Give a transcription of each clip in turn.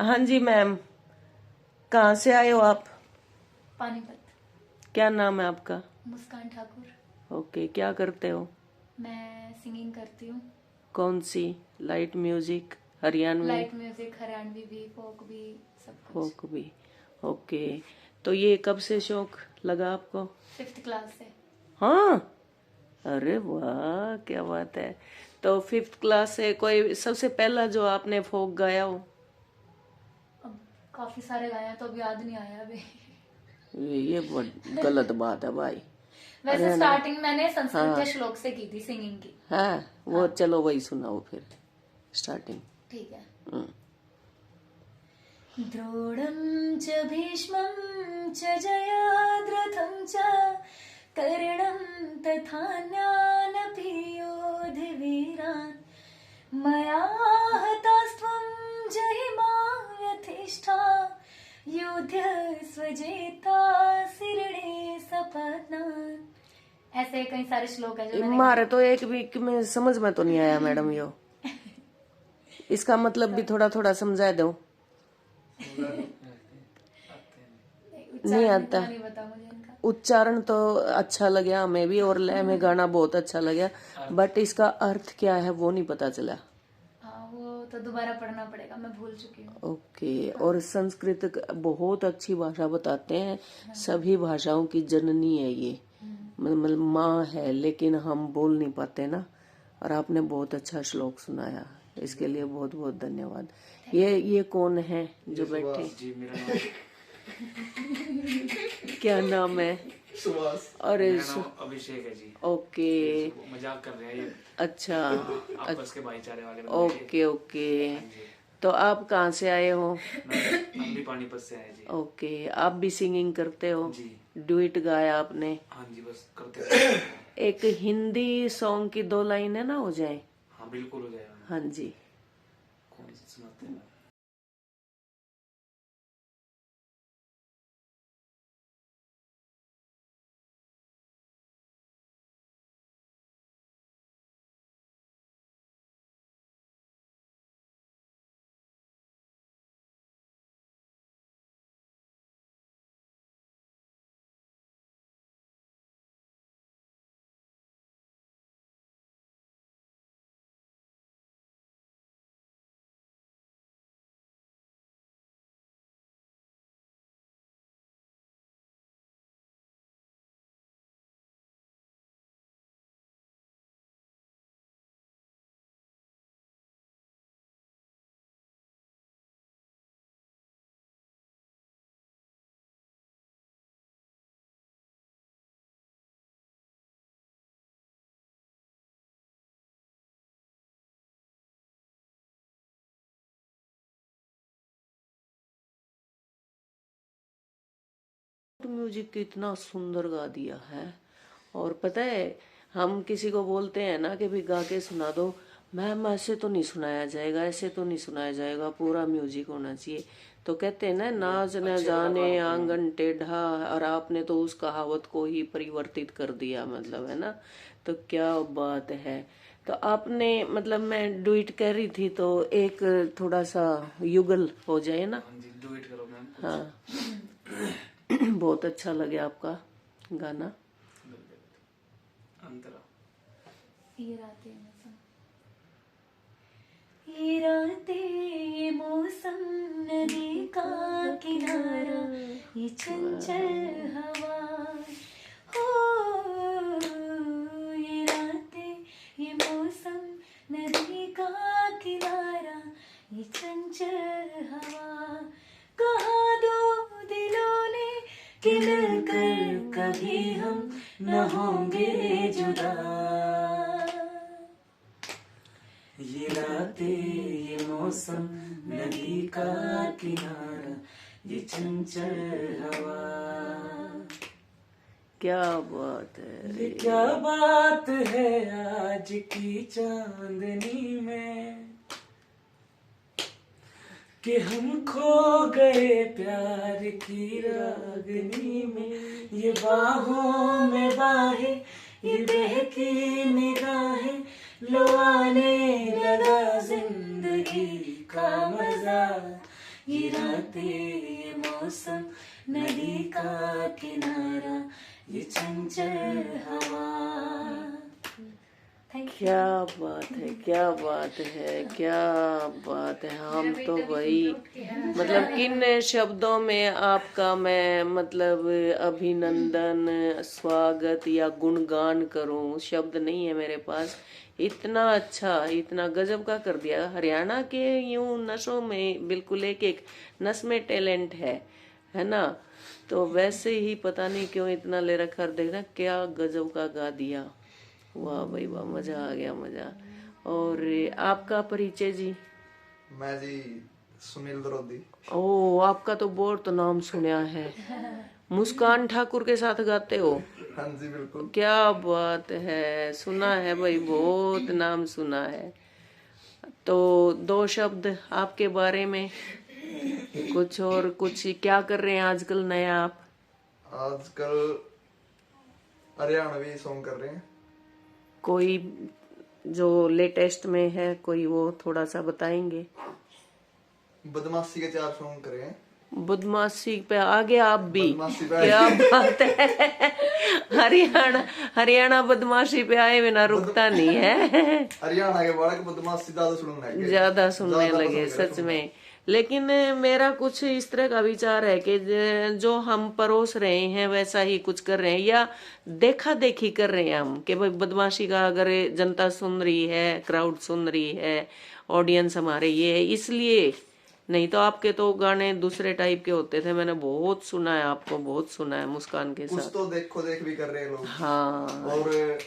हाँ जी मैम, कहाँ से आए हो आप? पानीपत। क्या नाम है आपका? मुस्कान ठाकुर। ओके, क्या करते हो? मैं सिंगिंग करती हूँ। कौन सी? Light music, Haryanvi? Light music, Haryanvi भी, फोक भी, सब कुछ। फोक भी। ओके, तो ये कब से शौक लगा आपको? 5th क्लास से। हाँ, अरे वाह, क्या बात है। तो 5th क्लास से कोई सबसे पहला जो आपने फोक गाया हो? अब काफी सारे गाए हैं तो अब याद नहीं आया अभी। ये गलत बात है भाई। वैसे अरे ना, स्टार्टिंग मैंने संस्कृत के हाँ श्लोक से की थी सिंगिंग की। हाँ, वो हाँ चलो वही सुनाओ फिर, स्टार्टिंग। ठीक है। हम्म। द्रोणं च भीष्मं च जयाद्रथं च कर्णं तथान्यानपि योधवीरान् मया हतास्त्वं जहिमा यथेष्टा युध्य स्वजेता सिरणे सपत्नान्। ऐसे कई सारे श्लोक है जो मैंने मारे तो एक भी में समझ में तो नहीं आया मैडम यो। इसका मतलब भी थोड़ा थोड़ा समझा दो। नहीं उच्चारण आता। इतना नहीं पता मुझे इनका। उच्चारण तो अच्छा लगा हमें भी, और लय में गाना बहुत अच्छा लगा, बट इसका अर्थ क्या है वो नहीं पता चला। हाँ वो तो दोबारा पढ़ना पड़ेगा, मैं भूल चुकी हूँ। ओके, और संस्कृत बहुत अच्छी भाषा बताते हैं, सभी भाषाओं की जननी है ये, मतलब माँ है, लेकिन हम बोल नहीं पाते ना। और आपने बहुत अच्छा श्लोक सुनाया, इसके लिए बहुत बहुत धन्यवाद। ये कौन है जो बैठे? जी मेरा नाम क्या नाम है? सुभाष। अरे मेरा नाम अभिषेक है जी। ओके, मजाक कर रहे हैं ये। अच्छा, आपस के भाईचारे वाले बंदे हैं। Okay okay. हाँ जी। तो आप कहाँ से आए हो? हम भी पानीपत से आए जी। ओके, आप भी सिंगिंग करते हो? जी। डुएट गाया आपने? हाँ जी, बस करते हैं। एक हिंदी सॉन्ग की 2 लाइनें ना हो जाए? हाँ बिल्कुल हो जाएगा। हाँ जी। कौन सी सुनाते हैं? म्यूजिक इतना सुंदर गा दिया है। और पता है, हम किसी को बोलते हैं ना कि भी गा के सुना दो, मैम ऐसे तो नहीं सुनाया जाएगा, ऐसे तो नहीं सुनाया जाएगा, पूरा म्यूजिक होना चाहिए। तो कहते हैं ना, नाच न जाने आंगन टेढ़ा, और आपने तो उस कहावत को ही परिवर्तित कर दिया, मतलब है ना। तो क्या बात है। तो आपने मतलब मैं डुइट कर रही थी तो एक थोड़ा सा युगल हो जाए ना। हाँ जी, डुएट करो मैम। हाँ बहुत अच्छा लगे आपका गाना। अंतरा। ये रातें मौसम, ये रातें ये मौसम, नदी का किनारा, ये चंचल हवा, हो ये रातें ये मौसम, नदी का किनारा, ये चंचल हवा, कहा दो दिलों ने कि मिलकर कभी हम न होंगे जुदा। ये रातें ये मौसम, नदी का किनारा, ये चंचल हवा। क्या बात है। ये क्या बात है आज की चांदनी में, कि हम खो गए प्यार की रागनी में। ये बाहों में बाहें, ये बहकी निगाहें, लो आने लगा जिंदगी का मजा। ये दे ये मौसम, नदी का किनारा, ये चंचल हवा। क्या बात है, क्या बात है, क्या बात है। हम तो भाई मतलब किन शब्दों में आपका मैं मतलब अभिनंदन, स्वागत या गुणगान करूं, शब्द नहीं है मेरे पास। इतना अच्छा, इतना गजब का कर दिया। हरियाणा के यूं नसों में बिल्कुल एक एक नस में टैलेंट है ना। तो वैसे ही पता नहीं क्यों इतना ले रखा। देखना क्या गजब का गा दिया। वाह भाई वाह, मजा आ गया, मजा। और आपका परिचय जी? मैं जी सुनील द्रोदी। ओ, आपका तो बहुत नाम सुना है। मुस्कान ठाकुर के साथ गाते हो? हाँ जी बिल्कुल। क्या बात है, सुना है भाई, बहुत नाम सुना है। तो दो शब्द आपके बारे में कुछ, और कुछ क्या कर रहे हैं आजकल नया आप? आजकल हरियाणवी सॉन्ग कर रहे हैं। कोई जो लेटेस्ट में है कोई, वो थोड़ा सा बताएंगे? बदमाशी के 4 सॉन्ग करे हैं। बदमाशी पे आगे आप भी, बदमाशी पे क्या बात है। हरियाणा बदमाशी पे आए बिना रुकता नहीं है। हरियाणा के बालक बदमाशी ज्यादा सुनने लगे, ज्यादा सुनने ज्यादा लगे, पसंद करे सच सुनना। में। लेकिन मेरा कुछ इस तरह का विचार है कि जो हम परोस रहे हैं वैसा ही कुछ कर रहे हैं, या देखा देखी कर रहे हैं हम कि भाई बदमाशी का अगर जनता सुन रही है, क्राउड सुन रही है, ऑडियंस हमारे ये है इसलिए। नहीं तो आपके तो गाने दूसरे टाइप के होते थे। मैंने बहुत सुना है, आपको बहुत सुना है मुस्कान के कुछ साथ। तो देखो देख भी कर रहे हैं लोग। हाँ और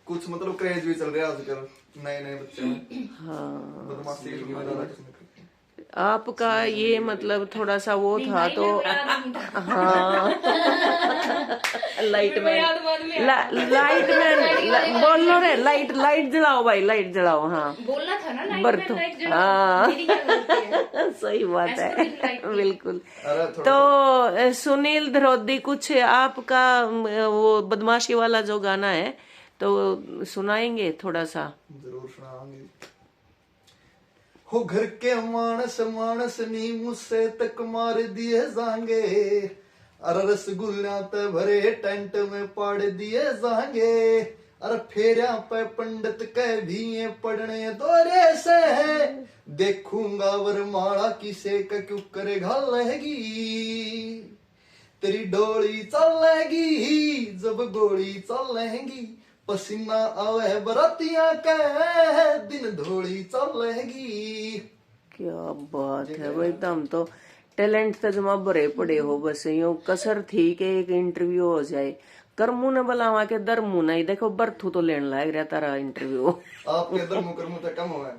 कुछ मतलब क्रेज भी चल रहा है आजकल नए नए बच्चे में। हाँ, बदमाशी के सुनना ज्यादा पसंद करते हैं। आपका ये मतलब थोड़ा सा वो था तो हाँ। लाइट मैन, लाइट मैन बोल लो रे, लाइट जलाओ भाई, लाइट जलाओ। हाँ बोलना था ना, लाइट बर्तन, मैन, लाइट जलाओ। हाँ। मेरी क्या गलती है? सही बात ऐसा है, तो नहीं लाइट की। बिल्कुल। अरे तो सुनील द्रोदी, कुछ आपका वो बदमाशी वाला जो गाना है तो सुनाएंगे थोड़ा सा? जरूर सुनाऊंगी। हो घर के मानस मानस नी मुझसे तक मार दिए जाएंगे, अरे रसगुल्ला ते भरे टेंट में पाड़ दिए जाएंगे, अरे फेरिया पे पंडित के भी पढ़ने दौरे से, देखूंगा वरमाला किसे का क्यों करे घालेगी, तेरी डोली चलेगी जब गोली चलेगी, पसीना आवे बरातियां के दिन धोली चलेगी। क्या बात है भाई, तुम तो टैलेंट तो जमा भरे पड़े हो। बस यूं कसर थी कि एक इंटरव्यू हो जाए। करमू ने बुलावा के दरमू नहीं, देखो बर्थू तो लेने लायक रहा तारा इंटरव्यू। आपके दरमू करमू तो कम हुआ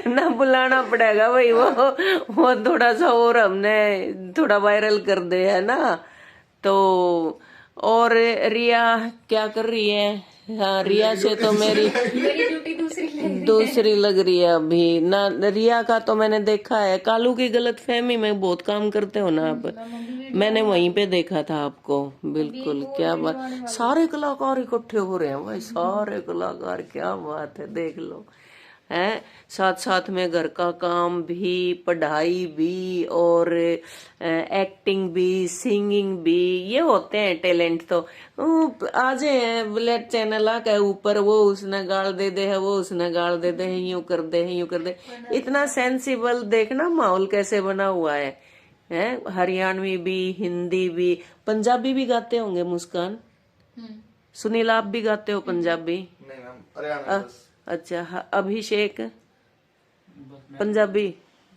ना बुलाना पड़ेगा भाई, वो थोड़ा सा और हमने थोड़ा वायरल कर दे, है ना। तो और रिया क्या कर रही है? हाँ, रिया से तो मेरी ड्यूटी दूसरी लग रही है अभी ना। रिया का तो मैंने देखा है, कालू की गलतफहमी में बहुत काम करते हो ना आप। मैंने वहीं पे देखा था आपको, बिल्कुल। क्या बात, सारे कलाकार इकट्ठे हो रहे हैं भाई, सारे कलाकार, क्या बात है, देख लो। है साथ साथ में घर का काम भी, पढ़ाई भी, और एक्टिंग भी, सिंगिंग भी, ये होते हैं टैलेंट। तो आज बुलेट चैनल आ के ऊपर वो उसने गाल दे दे है, वो उसने गाल दे दे है, यूं कर दे है, यूं कर दे। इतना सेंसिबल देखना माहौल कैसे बना हुआ है। हरियाणवी भी, हिंदी भी, पंजाबी भी गाते होंगे मुस्कान? सुनील आप भी गाते हो पंजाबी? नहीं मैम, हरियाणा बस। अच्छा, अभिषेक पंजाबी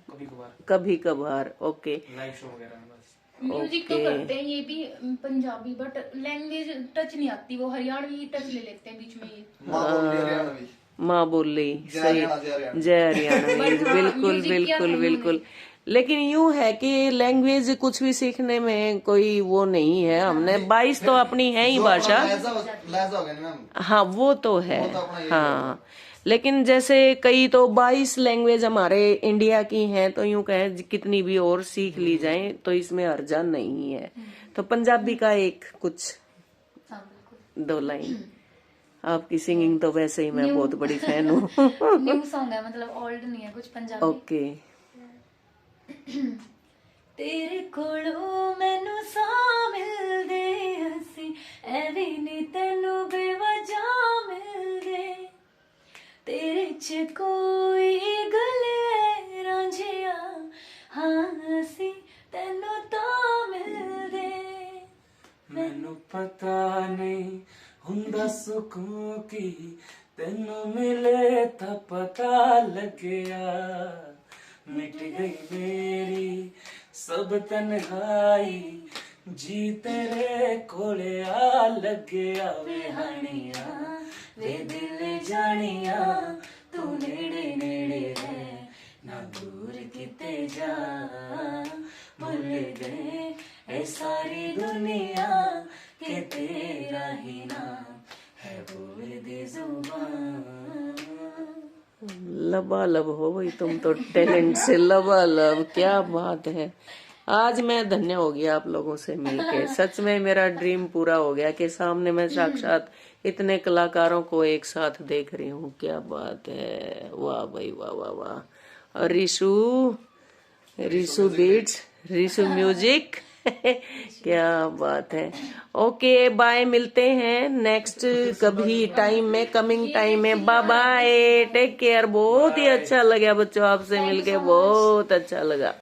कभी कभार कभी कभार, ओके। लाइव शो वगैरह में बस। म्यूजिक तो करते हैं ये भी पंजाबी, बट लैंग्वेज टच नहीं आती, वो हरियाणवी टच ले लेते हैं बीच में ये। माँ बोली हरियाणवी। माँ बोली, जय सही। हरियाणा, जय हरियाणा। जय हरियाणा, बिल्कुल बिल्कुल बिल्कुल। लेकिन यूं है कि लैंग्वेज कुछ भी सीखने में कोई वो नहीं है। हमने 22 तो अपनी है ही जो भाषा। लहजा हो गया ना मैम। हाँ वो तो है, वो तो अपना यही हाँ। लेकिन जैसे कई तो 22 लैंग्वेज हमारे इंडिया की हैं, तो यूं कहें कितनी भी और सीख ली जाए तो इसमें हर्जा नहीं है। तो पंजाबी का एक कुछ हाँ बिल्कुल। 2 लाइन आपकी सिंगिंग तो वैसे ही मैं बहुत बड़ी फैन हूँ। न्यू सॉन्ग है, मतलब ओल्ड नहीं है, कुछ पंजाबी। ओके। तेरे कोलों मैनू सा मिलदे हसी, एवी नी तैनू बेवजह मिलदे, तेरे च कोई गल है रांझिया, हाँ हसी तैनू तो मिलदे। मैनू पता नहीं हुंदा सुकून की, तेनू मिले ता पता लग्या, मिट गई मेरी सब तन्हाई, जी तेरे कोले आ लग्या वे हानिया, वे दिल जानिया, तू नेड़े नेड़े है ना दूर किते जा, भूल गए ए सारी दुनिया के तेरा ही नाम है बोल दी जुबान। लबालब हो भाई तुम तो, टैलेंट से लबालब, क्या बात है। आज मैं धन्य हो गया आप लोगों से मिलके, सच में मेरा ड्रीम पूरा हो गया कि सामने मैं साक्षात इतने कलाकारों को एक साथ देख रही हूँ। क्या बात है, वाह भाई वाह वाह वाह। और रिशु बीट्स, रिशु म्यूजिक क्या बात है। ओके बाय, मिलते हैं नेक्स्ट कभी टाइम में, कमिंग टाइम में। Bye bye, take care. बहुत ही अच्छा लगा बच्चों आपसे मिलके, बहुत अच्छा लगा।